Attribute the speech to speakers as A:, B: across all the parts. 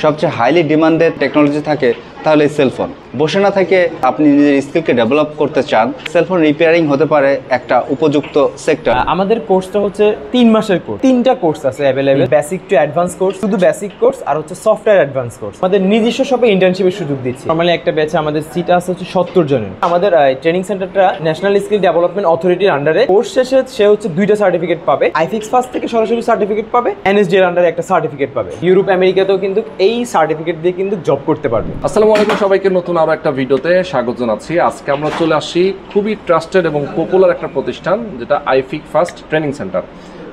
A: সবচেয়ে highly demanded technology থাকে তাহলে সেলফোন। বসে না থেকে আপনি নিজের স্কিলকে ডেভেলপ করতে চান, সেলফোন রিপেয়ারিং হতে পারে একটা উপযুক্ত সেক্টর।
B: আমাদের কোর্সটা হচ্ছে 3 মাসের কোর্স। 3টা কোর্স আছে available, basic to advance course, শুধু বেসিক কোর্স আর হচ্ছে সফটওয়্যার অ্যাডভান্স কোর্স। আমাদের নিজস্ব শপে ইন্টার্নশিপের সুযোগ দিচ্ছি। নরমালি একটা ব্যাচে আমাদের সিট আছে হচ্ছে 70 জনের। আমাদের ট্রেনিং সেন্টারটা ন্যাশনাল স্কিল ডেভেলপমেন্ট অথরিটির আন্ডারে। কোর্স শেষে সে হচ্ছে 2টা সার্টিফিকেট পাবে, আইফিক্স ফার্স্ট থেকে সরাসরি সার্টিফিকেট পাবে, এনএসডি এর আন্ডারে একটা সার্টিফিকেট পাবে। ইউরোপ আমেরিকাতেও কিন্তু এই সার্টিফিকেট দিয়ে কিন্তু জব করতে পারবে।
C: আসসালামু আলাইকুম সবাইকে, নতুন আরো একটা ভিডিওতে স্বাগত জানাচ্ছি। আজকে আমরা চলে আসি খুবই ট্রাস্টেড এবং পপুলার একটা প্রতিষ্ঠান, যেটা আইফিক ফার্স্ট ট্রেনিং সেন্টার,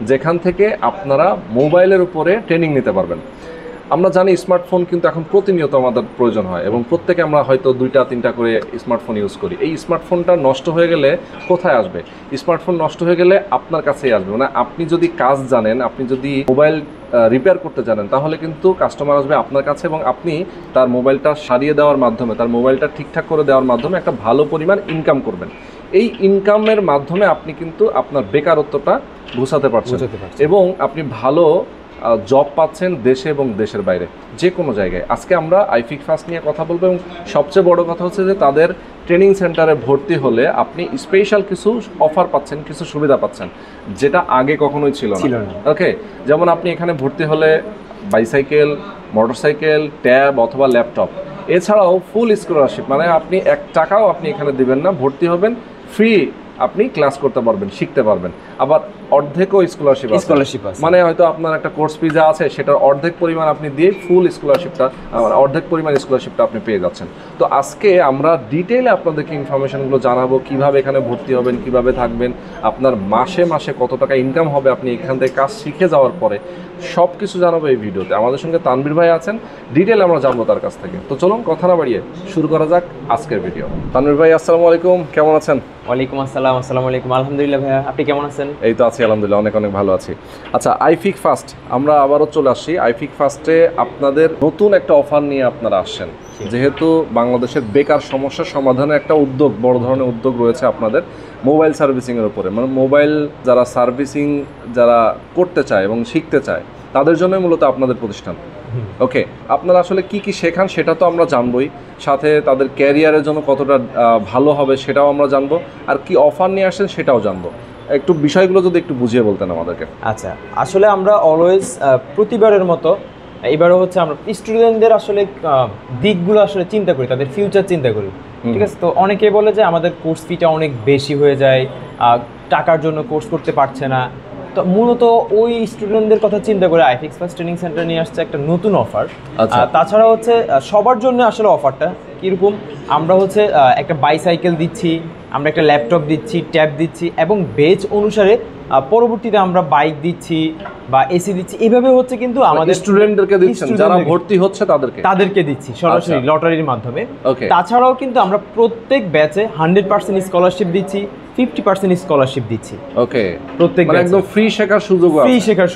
C: যেখান থেকে আপনারা মোবাইলের উপরে ট্রেনিং নিতে পারবেন। আমরা জানি স্মার্টফোন কিন্তু এখন প্রতিনিয়ত আমাদের প্রয়োজন হয় এবং প্রত্যেকে আমরা হয়তো 2টা-3টা করে স্মার্টফোন ইউজ করি। এই স্মার্টফোনটা নষ্ট হয়ে গেলে কোথায় আসবে? স্মার্টফোন নষ্ট হয়ে গেলে আপনার কাছেই আসবে। মানে আপনি যদি কাজ জানেন, আপনি যদি মোবাইল রিপেয়ার করতে জানেন, তাহলে কিন্তু কাস্টমার আসবে আপনার কাছে এবং আপনি তার মোবাইলটা সারিয়ে দেওয়ার মাধ্যমে, তার মোবাইলটা ঠিকঠাক করে দেওয়ার মাধ্যমে একটা ভালো পরিমাণ ইনকাম করবেন। এই ইনকামের মাধ্যমে আপনি কিন্তু আপনার বেকারত্বটা ঘুচাতে পারছেন এবং আপনি ভালো জব পাচ্ছেন দেশে এবং দেশের বাইরে, যে কোনো জায়গায়। আজকে আমরা আইফিক ফার্স্ট নিয়ে কথা বলবো এবং সবচেয়ে বড় কথা হচ্ছে যে তাদের ট্রেনিং সেন্টারে ভর্তি হলে আপনি স্পেশাল কিছু অফার পাচ্ছেন, কিছু সুবিধা পাচ্ছেন, যেটা আগে কখনোই ছিল না। ওকে, যেমন আপনি এখানে ভর্তি হলে বাইসাইকেল, মোটরসাইকেল, ট্যাব অথবা ল্যাপটপ, এছাড়াও ফুল স্কলারশিপ, মানে আপনি 1 টাকাও আপনি এখানে দিবেন না, ভর্তি হবেন ফ্রি, আপনি ক্লাস করতে পারবেন, শিখতে পারবেন। আবার অর্ধেকও স্কলারশিপ আছে, মানে হয়তো আপনার একটা কোর্স ফি যা আছে সেটার অর্ধেক পরিমাণ আপনি দিয়ে ফুল স্কলারশিপটা, অর্ধেক পরিমাণ স্কলারশিপটা আপনি পেয়ে যাচ্ছেন। তো আজকে আমরা ডিটেইলে আপনাদেরকে ইনফরমেশনগুলো জানাবো, কিভাবে এখানে ভর্তি হবেন, কিভাবে থাকবেন, আপনার মাসে মাসে কত টাকা ইনকাম হবে আপনি এখান থেকে কাজ শিখে যাওয়ার পরে, সব কিছু জানাবো এই ভিডিওতে। আমাদের সঙ্গে তানভীর ভাই আছেন, ডিটেইল আমরা জানবো তার কাছ থেকে। তো চলুন কথা না বাড়িয়ে শুরু করা যাক আজকের ভিডিও। তানভীর ভাই আসসালামু আলাইকুম, কেমন আছেন?
B: ওয়ালাইকুম আসসালাম। আসসালামু আলাইকুম। আলহামদুলিল্লাহ ভাইয়া, আপনি কেমন আছেন?
C: এই তো আছি আলহামদুলিল্লাহ, অনেক অনেক ভালো আছি। আচ্ছা, আইফিক ফার্স্ট, আমরা আবারও চলে আসছি। আইফিক ফার্স্টে আপনাদের নতুন একটা অফার নিয়ে আপনারা আসছেন, যেহেতু বাংলাদেশের বেকার সমস্যার সমাধানের একটা উদ্যোগ, বড় ধরনের উদ্যোগ রয়েছে আপনাদের মোবাইল সার্ভিসিংয়ের উপরে। মানে মোবাইল যারা সার্ভিসিং যারা করতে চায় এবং শিখতে চায়, তাদের জন্য মূলত আপনাদের প্রতিষ্ঠান। ওকে, আপনারা আসলে কি কি শেখান সেটা তো আমরা জানবই, সাথে তাদের ক্যারিয়ারের জন্য কতটা ভালো হবে সেটাও আমরা জানবো, আর কি অফার নিয়ে আসেন সেটাও জানবো। একটু বিষয়গুলো যদি একটু বুঝিয়ে বলতেন আমাদেরকে।
B: আচ্ছা, আসলে আমরা অলওয়েজ প্রতিবারের মতো এবারও হচ্ছে আমরা স্টুডেন্টদের আসলে দিকগুলো আসলে চিন্তা করি, তাদের ফিউচার চিন্তা করি, ঠিক আছে? তো অনেকে বলে যে আমাদের কোর্স ফিটা অনেক বেশি হয়ে যায়, টাকার জন্য কোর্স করতে পারছে না। তো মূলত ওই স্টুডেন্টদের কথা চিন্তা করে আইফিক্স ফার্স্ট ট্রেনিং সেন্টার নিয়ে আসছে একটা নতুন অফার। তাছাড়া হচ্ছে সবার জন্য আসলে অফারটা কীরকম, আমরা হচ্ছে একটা বাইসাইকেল দিচ্ছি, আমরা একটা ল্যাপটপ দিচ্ছি, ট্যাব দিচ্ছি এবং বেচ অনুসারে পরবর্তীতে আমরা বাইক দিচ্ছি বা এসি দিচ্ছি। এইভাবে হচ্ছে কিন্তু আমাদের
C: স্টুডেন্টদেরকে দিচ্ছেন, যারা ভর্তি হচ্ছে তাদেরকে
B: দিচ্ছি সরাসরি লটারির মাধ্যমে। তাছাড়াও কিন্তু আমরা প্রত্যেক ব্যাচে 100% স্কলারশিপ দিচ্ছি, 50% স্কলারশিপ দিচ্ছি।
C: ওকে,
B: প্রত্যেক
C: মানে একদম ফ্রি শেখার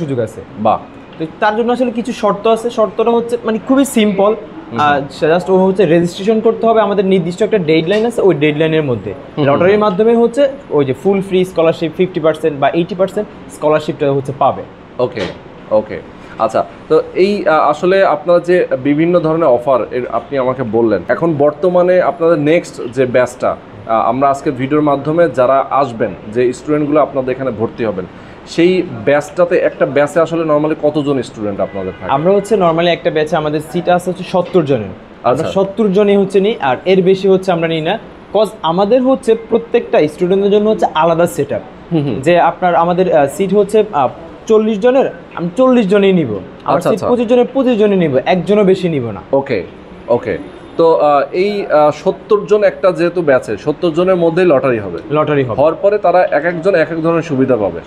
C: সুযোগ আছে। বাহ।
B: তো তার জন্য আসলে কিছু শর্ত আছে। শর্তটা হচ্ছে মানে খুবই সিম্পল, জাস্ট ও হচ্ছে রেজিস্ট্রেশন করতে হবে, আমাদের নির্দিষ্ট একটা ডেডলাইন আছে, ওই ডেডলাইনের মধ্যে লটারির মাধ্যমে হচ্ছে ওই যে ফুল ফ্রি স্কলারশিপ 50% বা 80% স্কলারশিপটা হচ্ছে পাবে।
C: ওকে ওকে, আচ্ছা। তো এই আসলে আপনারা যে বিভিন্ন ধরনের অফার আপনি আমাকে বললেন, এখন বর্তমানে আপনাদের নেক্সট যে ব্যাচটা আমরা আজকে ভিডিওর মাধ্যমে যারা আসবেন, যে স্টুডেন্টগুলো আপনাদের এখানে ভর্তি হবেন, সেই ব্যাচটাতে একটা ব্যাচে আসলে নরমালি কতজন স্টুডেন্ট আপনাদের থাকে?
B: আমরা হচ্ছে নরমালি একটা ব্যাচে আমাদের সিট আছে হচ্ছে 70 জনের। আমরা 70 জনই হচ্ছে নিই, আর এর বেশি হচ্ছে আমরা নিই না। কজ আমাদের হচ্ছে প্রত্যেকটা স্টুডেন্টের জন্য হচ্ছে আলাদা সেট আপ, যে আপনার আমাদের সিট হচ্ছে 40 জনের, আমি 40 জনই নিব। আমরা সিট 25 জনের 25 জনই নিব, একজনও বেশি নিব না।
C: ওকে ওকে, তো এই 70 জন একটা যেহেতু ব্যাচে 70 জনের মধ্যেই লটারি হবে হওয়ার পরে তারা এক একজন এক এক ধরনের সুবিধা পাবে।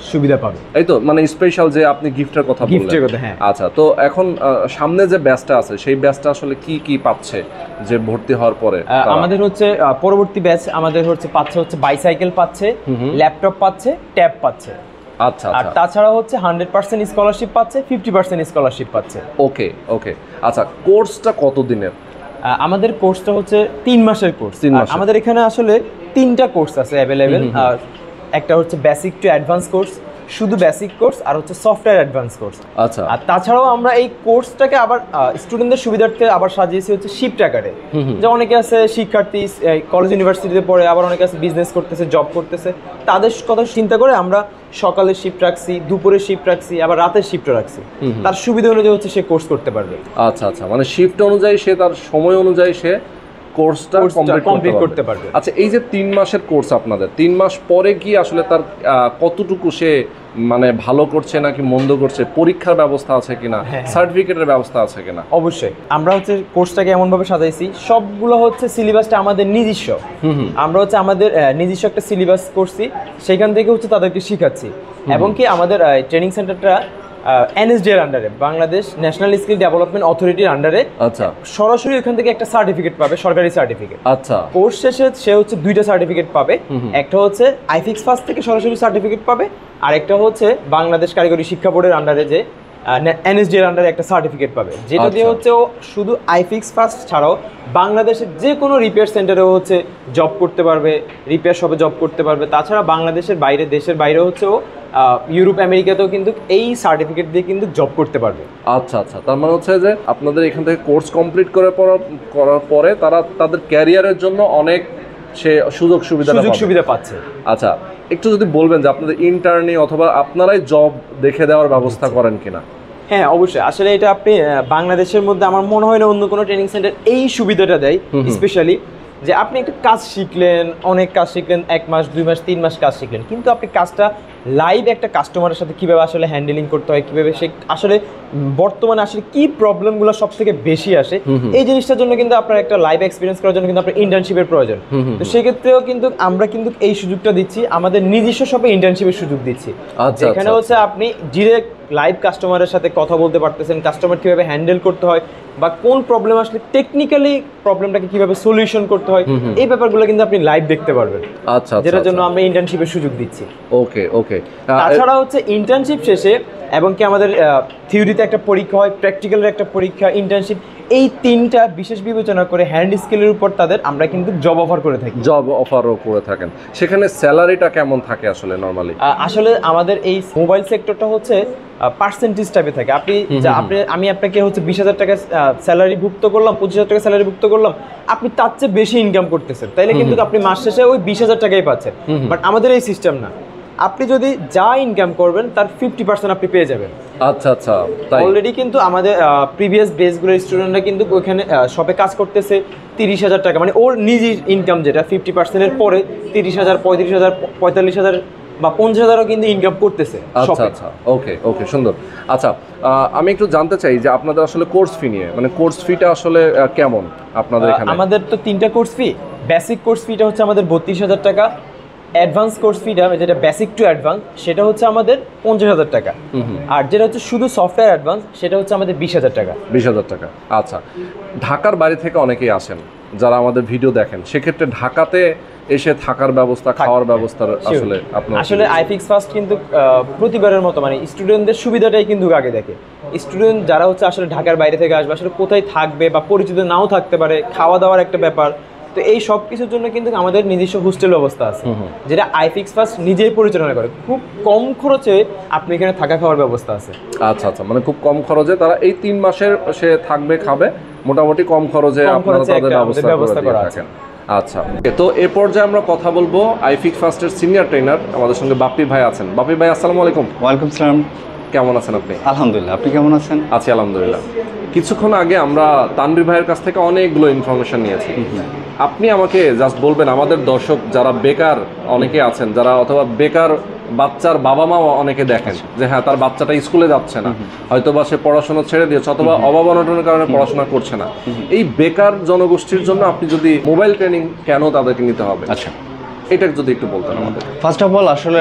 C: এই তো, মানে স্পেশাল যে আপনি গিফটের কথা বললেন।
B: হ্যাঁ।
C: আচ্ছা, তো এখন সামনে যে ব্যাচটা আছে সেই ব্যাচটা আসলে কি কি পাচ্ছে যে ভর্তি হওয়ার পরে?
B: আমাদের হচ্ছে পরবর্তী ব্যাচ আমাদের হচ্ছে পাচ্ছে হচ্ছে বাইসাইকেল পাচ্ছে, ল্যাপটপ পাচ্ছে, ট্যাব পাচ্ছে।
C: আচ্ছা,
B: আর তাছাড়া হচ্ছে 100% স্কলারশিপ পাচ্ছে, 50% স্কলারশিপ পাচ্ছে।
C: ওকে ওকে, আচ্ছা। কোর্সটা কত দিনের?
B: আমাদের কোর্সটা হচ্ছে 3 মাসের কোর্স। আমাদের এখানে আসলে 3টা কোর্স আছে অ্যাভেলেবেল। একটা হচ্ছে বেসিক টু অ্যাডভান্স কোর্স, শুধু বেসিক কোর্স আর হচ্ছে সফটওয়্যার অ্যাডভান্স কোর্স।
C: আচ্ছা,
B: আর তাছাড়াও আমরা এই কোর্সটাকে আবার স্টুডেন্টদের সুবিধার্থে আবার সাজিয়েছি হচ্ছে শিফট আকারে। যে অনেকে আছে শিক্ষার্থী কলেজ ইউনিভার্সিটিতে পড়ে, আবার অনেকে আছে বিজনেস করতেছে, জব করতেছে, তাদের কথা চিন্তা করে আমরা সকালের শিফট রাখছি, দুপুরের শিফট রাখছি, আবার রাতের শিফটও রাখছি। তার সুবিধা অনুযায়ী হচ্ছে সে কোর্স করতে পারবে।
C: আচ্ছা আচ্ছা, মানে শিফট অনুযায়ী সে তার সময় অনুযায়ী সে কোর্সটা কমপ্লিট করতে পারবে। আচ্ছা, এই যে 3 মাসের কোর্স আপনাদের, 3 মাস পরে কি আসলে তার কতটুকু সে মানে ভালো করছে নাকি মন্দ করছে, পরীক্ষার ব্যবস্থা আছে কিনা, সার্টিফিকেটের ব্যবস্থা আছে কিনা?
B: অবশ্যই আমরা হচ্ছে কোর্সটাকে এমনভাবে সাজাইছি, সবগুলো হচ্ছে সিলেবাসটা আমাদের নিজস্ব। আমরা হচ্ছে আমাদের নিজস্ব একটা সিলেবাস করছি, সেখান থেকে হচ্ছে তাদেরকে শিখাচ্ছি। এবং কি আমাদের ট্রেনিং সেন্টারটা NSD এর আন্ডারে, বাংলাদেশ ন্যাশনাল স্কিল ডেভেলপমেন্ট অথরিটির আন্ডারে।
C: আচ্ছা,
B: সরাসরি ওখান থেকে একটা সার্টিফিকেট পাবে, সরকারি সার্টিফিকেট।
C: আচ্ছা,
B: কোর্স শেষে সে হচ্ছে 2টা সার্টিফিকেট পাবে। একটা হচ্ছে আইফিক্স ফার্স্ট থেকে সরাসরি সার্টিফিকেট পাবে, আর একটা হচ্ছে বাংলাদেশ কারিগরি শিক্ষা বোর্ডের আন্ডারে যে NSD এর আন্ডারে একটা সার্টিফিকেট পাবে, যেটা দিয়ে হচ্ছে ও শুধু আইফিক্স ফার্স্ট ছাড়াও বাংলাদেশের যে কোনো রিপেয়ার সেন্টারেও হচ্ছে জব করতে পারবে, রিপেয়ার শপে জব করতে পারবে। তাছাড়া বাংলাদেশের বাইরে, দেশের বাইরে হচ্ছে ও ইউরোপ আমেরিকাতেও কিন্তু এই সার্টিফিকেট দিয়ে কিন্তু জব করতে পারবে।
C: আচ্ছা আচ্ছা, তার মানে হচ্ছে যে আপনাদের এখান থেকে কোর্স কমপ্লিট করার পরে তারা তাদের ক্যারিয়ারের জন্য অনেক সে সুযোগ সুবিধা
B: পাচ্ছে।
C: আচ্ছা, একটু যদি বলবেন যে আপনাদের ইন্টার্নি অথবা আপনারাই জব দেখে দেওয়ার ব্যবস্থা করেন কিনা?
B: হ্যাঁ, অবশ্যই। আসলে এটা আপনি বাংলাদেশের মধ্যে আমার মনে হয় না অন্য কোনো ট্রেনিং সেন্টার এই সুবিধাটা দেয়। স্পেশালি যে আপনি একটা কাজ শিখলেন, অনেক কাজ শিখলেন, 1 মাস 2 মাস 3 মাস কাজ শিখলেন, কিন্তু আপনি কাজটা লাইভ একটা কাস্টমারের সাথে কীভাবে আসলে হ্যান্ডেলিং করতে হয়, কীভাবে সে আসলে বর্তমানে আসলে কী প্রবলেমগুলো সব থেকে বেশি আসে, এই জিনিসটার জন্য কিন্তু আপনার একটা লাইভ এক্সপিরিয়েন্স করার জন্য কিন্তু আপনার ইন্টার্নশিপের প্রয়োজন। তো সেক্ষেত্রেও কিন্তু আমরা কিন্তু এই সুযোগটা দিচ্ছি, আমাদের নিজস্ব শপে ইন্টার্নশিপের সুযোগ দিচ্ছি। যেখানে হচ্ছে আপনি ডিরেক্ট লাইভ কাস্টমারের সাথে কথা বলতে পারতেছেন, কাস্টমার কীভাবে হ্যান্ডেল করতে হয় বা কোন প্রবলেম আসলে টেকনিক্যালি প্রবলেমটাকে কীভাবে সলিউশন করতে হয়, এই ব্যাপারগুলো কিন্তু আপনি লাইভ দেখতে পারবেন।
C: আচ্ছা,
B: যেটার জন্য আমরা ইন্টার্নশিপের সুযোগ দিচ্ছি।
C: ওকে ওকে।
B: তাছাড়া হচ্ছে ইন্টার্নশিপ শেষে এবং কি আমাদের থিওরিতে একটা পরীক্ষা হয়, প্র্যাকটিক্যালের একটা পরীক্ষা, ইন্টার্নশিপ, এই 3টা বিশেষ বিবেচনা করে হ্যান্ড স্কিলের উপর তাদের আমরা কিন্তু জব অফার করে থাকি।
C: জব অফারও করে থাকেন। সেখানে স্যালারিটা কেমন থাকে আসলে নরমালি?
B: আসলে আমাদের এই মোবাইল সেক্টরটা হচ্ছে পার্সেন্টেজ টাইপে থাকে। আমি আপনাকে হচ্ছে 20,000 টাকা স্যালারি ভুক্ত করলাম, 25,000 টাকা স্যালারি ভুক্ত করলাম, আপনি তার চেয়ে বেশি ইনকাম করতেছেন, তাইলে কিন্তু আপনি মাস শেষে ওই 20,000 টাকাই পাচ্ছেন। বাট আমাদের এই সিস্টেম না, আপনি যদি যা ইনকাম করবেন তার 50% আপনি পেয়ে যাবেন।
C: আচ্ছা আচ্ছা, তাই
B: অলরেডি কিন্তু আমাদের প্রিভিয়াস বেসগুলোর স্টুডেন্টরা কিন্তু ওইখানে শপে কাজ করতেছে 30,000 টাকা, মানে ওর নিজের ইনকাম যেটা 50%-এর পরে 30,000, 35,000, 45,000 বা 50,000ও কিন্তু ইনকাম করতেছে।
C: আচ্ছা আচ্ছা, ওকে ওকে, সুন্দর। আচ্ছা, আমি একটু জানতে চাই যে আপনাদের আসলে কোর্স ফি নিয়ে, মানে কোর্স ফিটা আসলে কেমন আপনাদের এখানে?
B: আমাদের তো 3টা কোর্স ফি। বেসিক কোর্স ফিটা হচ্ছে আমাদের 32,000 টাকা, অ্যাডভান্স কোর্স ফিটা যেটা বেসিক টু অ্যাডভান্স সেটা হচ্ছে আমাদের 50,000 টাকা, আর যেটা হচ্ছে শুধু সফটওয়্যার অ্যাডভান্স সেটা হচ্ছে আমাদের 20,000 টাকা।
C: 20,000 টাকা। আচ্ছা, ঢাকার বাইরে থেকে অনেকেই আসেন যারা আমাদের ভিডিও দেখেন, সেক্ষেত্রে ঢাকাতে এসে থাকার ব্যবস্থা, খাওয়ার ব্যবস্থা
B: আসলে আইফিক্স ফার্স্ট কিন্তু প্রতিবারের মতো মানে স্টুডেন্টদের সুবিধাটাই কিন্তু আগে দেখে। স্টুডেন্ট যারা হচ্ছে আসলে ঢাকার বাইরে থেকে আসবে, আসলে কোথায় থাকবে বা পরিচিত নাও থাকতে পারে, খাওয়া দাওয়ার একটা ব্যাপার, তো এই সব কিছুর জন্য কিন্তু আমাদের নিজস্ব হোস্টেল ব্যবস্থা আছে, যেটা আইফিক্স ফার্স্ট নিজেই পরিচালনা করে। খুব কম খরচে আপনি এখানে থাকা খাওয়ার ব্যবস্থা আছে।
C: আচ্ছা আচ্ছা, মানে খুব কম খরচে তারা এই 3 মাসের সে থাকবে খাবে, মোটামুটি কম খরচে আপনারা তাদের ব্যবস্থা করে থাকেন। আচ্ছা, তো এ পর্যায়ে আমরা কথা বলবো আইফিক্স ফার্স্টের সিনিয়র ট্রেনার, আমাদের সঙ্গে বাপ্পি ভাই আছেন। বাপ্পি ভাই, আসসালামু আলাইকুম।
A: ওয়ালাইকুম সালাম।
C: কেমন আছেন আপনি?
A: আলহামদুলিল্লাহ, আপনি কেমন আছেন?
C: আছি আলহামদুলিল্লাহ। কিছুক্ষণ আগে আমরা তানভীর ভাইয়ের কাছ থেকে অনেকগুলো ইনফরমেশন নিয়েছি। আপনি আমাকে জাস্ট বলবেন, আমাদের দর্শক যারা বেকার অনেকে আছেন, যারা অথবা বেকার বাচ্চার বাবা মা অনেকে দেখেন যে হ্যাঁ তার বাচ্চাটা স্কুলে যাচ্ছে না, হয়তো বা সে পড়াশোনা ছেড়ে দিয়েছে অথবা অভাব অনটনের কারণে পড়াশোনা করছে না, এই বেকার জনগোষ্ঠীর জন্য আপনি যদি মোবাইল ট্রেনিং কেন তাদেরকে নিতে হবে,
A: আচ্ছা
C: এটা যদি একটু বলতেন আমাদের।
A: ফার্স্ট অফ অল আসলে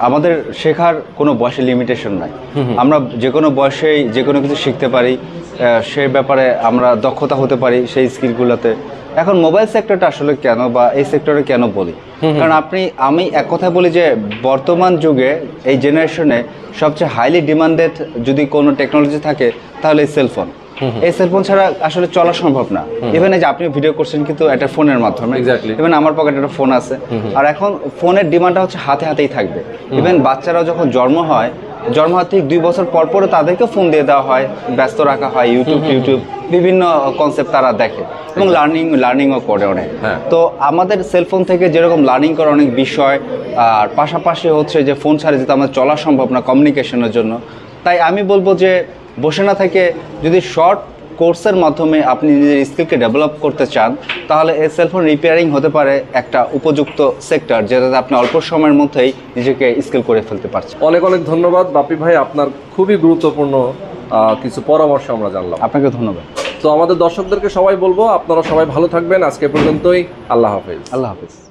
A: আমাদের শেখার কোনো বয়সের লিমিটেশন নাই, আমরা যে কোনো বয়সেই যে কোনো কিছু শিখতে পারি, সেই ব্যাপারে আমরা দক্ষতা হতে পারি সেই স্কিলগুলোতে। এখন মোবাইল সেক্টরটা আসলে কেন বা এই সেক্টরে কেন বলি, কারণ আমি এক কথা বলি যে বর্তমান যুগে এই জেনারেশনে সবচেয়ে হাইলি ডিমান্ডেড যদি কোনো টেকনোলজি থাকে তাহলে এই সেলফোন। এই সেলফোন ছাড়া আসলে চলা সম্ভব না। ইভেন এই যে আপনি ভিডিও করছেন কিন্তু একটা ফোনের মাধ্যমে,
C: Exactly.
A: ইভেন আমার পকেটে একটা ফোন আছে। আর এখন ফোনের ডিমান্ডটা হচ্ছে হাতে হাতেই থাকবে। ইভেন বাচ্চারাও যখন জন্ম হয়, জন্ম হওয়ার ঠিক 2 বছর পর পরে তাদেরকে ফোন দিয়ে দেওয়া হয়, ব্যস্ত রাখা হয়, ইউটিউব বিভিন্ন কনসেপ্ট তারা দেখে এবং লার্নিংও করে অনেক।
C: হ্যাঁ।
A: তো আমাদের সেলফোন থেকে যেরকম লার্নিং করার অনেক বিষয়, আর পাশাপাশি হচ্ছে যে ফোন ছাড়া যেতে আমাদের চলা সম্ভব না কমিউনিকেশনের জন্য। তাই আমি বলবো যে বসে না থেকে যদি শর্ট কোর্সের মাধ্যমে আপনি নিজের স্কিলকে ডেভেলপ করতে চান, তাহলে এই সেলফোন রিপেয়ারিং হতে পারে একটা উপযুক্ত সেক্টর, যেটাতে আপনি অল্প সময়ের মধ্যেই নিজেকে স্কিল করে ফেলতে পারছেন।
C: অনেক অনেক ধন্যবাদ বাপি ভাই, আপনার খুবই গুরুত্বপূর্ণ কিছু পরামর্শ আমরা জানলাম।
A: আপনাকে ধন্যবাদ।
C: তো আমাদের দর্শকদেরকে সবাই বলবো, আপনারা সবাই ভালো থাকবেন। আজকে পর্যন্তই, আল্লাহ হাফেজ।
A: আল্লাহ হাফিজ।